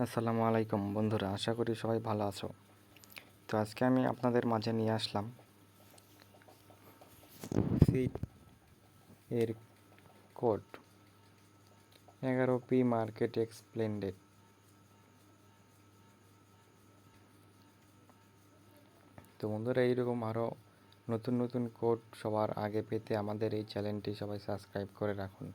আসসালামু আলাইকুম বন্ধুরা, আশা করি সবাই ভালো আছো। তো আজকে আমি আপনাদের মাঝে নিয়ে আসলাম সিট এর কোড 11P মার্কেট এক্সপ্লেন্ডেড। তো বন্ধুরা, এইরকম আরও নতুন নতুন কোড সবার আগে পেতে আমাদের এই চ্যানেলটি সবাই সাবস্ক্রাইব করে রাখুন।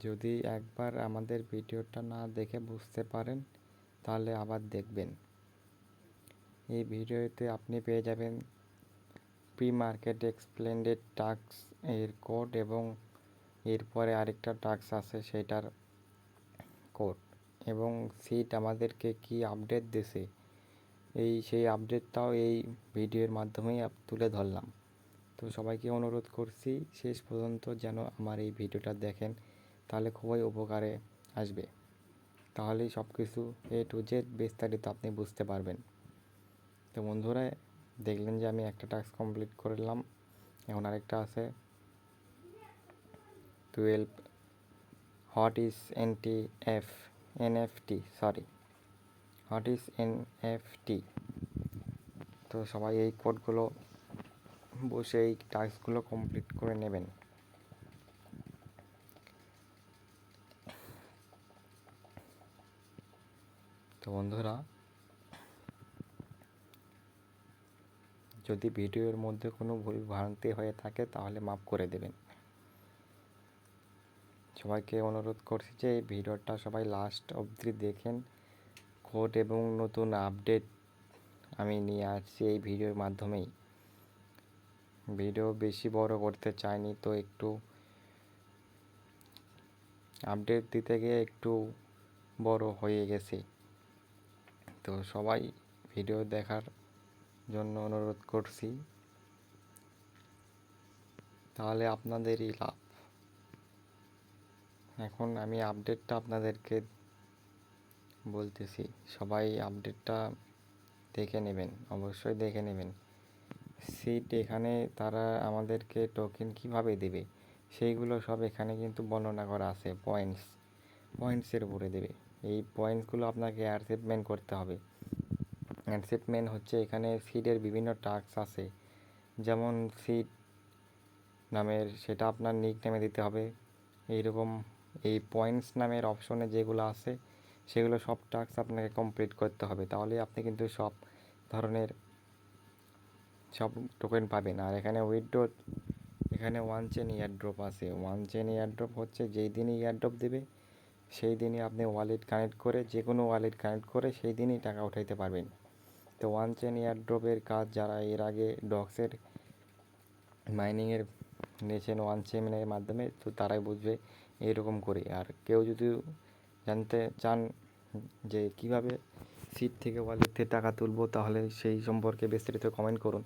যদি একবার আমাদের ভিডিওটা না দেখে বুঝতে পারেন তাহলে আবার দেখবেন। এই ভিডিওতে আপনি পেয়ে যাবেন প্রি মার্কেট এক্সপ্লেন্ডেড টাস্ক এর কোড এবং এরপরে আরেকটা টাস্ক আছে সেটার কোড, এবং সিট আমাদেরকে কি আপডেট দিছে সেই আপডেটটাও এই ভিডিওর মাধ্যমেই তুলে ধরলাম। তো সবাইকে অনুরোধ করছি শেষ পর্যন্ত যেন আমার এই ভিডিওটা দেখেন, তাহলে খুবই উপকারে আসবে। তাহলেই সব কিছু A to Z বিস্তারিত আপনি বুঝতে পারবেন। তো বন্ধুরা, দেখলেন যে আমি একটা টাস্ক কমপ্লিট করলাম, এখন আরেকটা আছে 12 হোয়াট ইজ এনএফটি। তো সবাই এই কোডগুলো বসে এই টাস্কগুলো কমপ্লিট করে নেবেন। তো বন্ধুরা, যদি ভিডিওর মধ্যে কোনো ভুল ভ্রান্তি হয়ে থাকে তাহলে মাফ করে দেবেন। সবাইকে অনুরোধ করছি যে এই ভিডিওটা সবাই লাস্ট অবধি দেখেন। কোড এবং নতুন আপডেট আমি নিয়ে আসছি এই ভিডিওর মাধ্যমেই। ভিডিও বেশি বড় করতে চাইনি, তো একটু আপডেট দিতে গিয়ে একটু বড় হয়ে গেছে। তো সবাই ভিডিও দেখার জন্য অনুরোধ করছি, তাহলে আপনাদেরই লাভ। এখন আমি আপডেটটা আপনাদেরকে বলতেছি, সবাই আপডেটটা দেখে নেবেন, অবশ্যই দেখে নেবেন। সিট এখানে তারা আমাদেরকে টোকেন কিভাবে দেবে সেইগুলো সব এখানে কিন্তু বর্ণনা করা আছে। পয়েন্টসের উপরে দেবে। এই পয়েন্টসগুলো আপনাকে অ্যাকসেপ্টমেন্ট করতে হবে। অ্যাকসেপ্টমেন্ট হচ্ছে এখানে সিডের বিভিন্ন টাস্ক আছে, যেমন সিড নামের সেটা আপনার নিক নেমে দিতে হবে। এইরকম এই পয়েন্টস নামের অপশনে যেগুলো আছে সেগুলো সব টাস্ক আপনাকে কমপ্লিট করতে হবে, তাহলে আপনি কিন্তু সব ধরনের সব টোকেন পাবেন। আর এখানে এখানে ওয়ান চেন এয়ারড্রপ আছে। ওয়ান চেন এয়ারড্রপ হচ্ছে যেই দিনই এয়ারড্রপ দেবে সেই দিনই আপনি ওয়ালেট কানেক্ট করে, যে কোনো ওয়ালেট কানেক্ট করে সেই দিনই টাকা উঠাইতে পারবেন। তো ওয়ান চেন এয়ারড্রপের কাজ যারা এর আগে ডক্সের মাইনিংয়ের নিয়েছেন ওয়ান চেনের মাধ্যমে, তো তারাই বুঝবে এরকম করে। আর কেউ যদি জানতে চান যে কিভাবে সিট থেকে ওয়ালেট থেকে টাকা তুলবো, তাহলে সেই সম্পর্কে বিস্তারিত কমেন্ট করুন,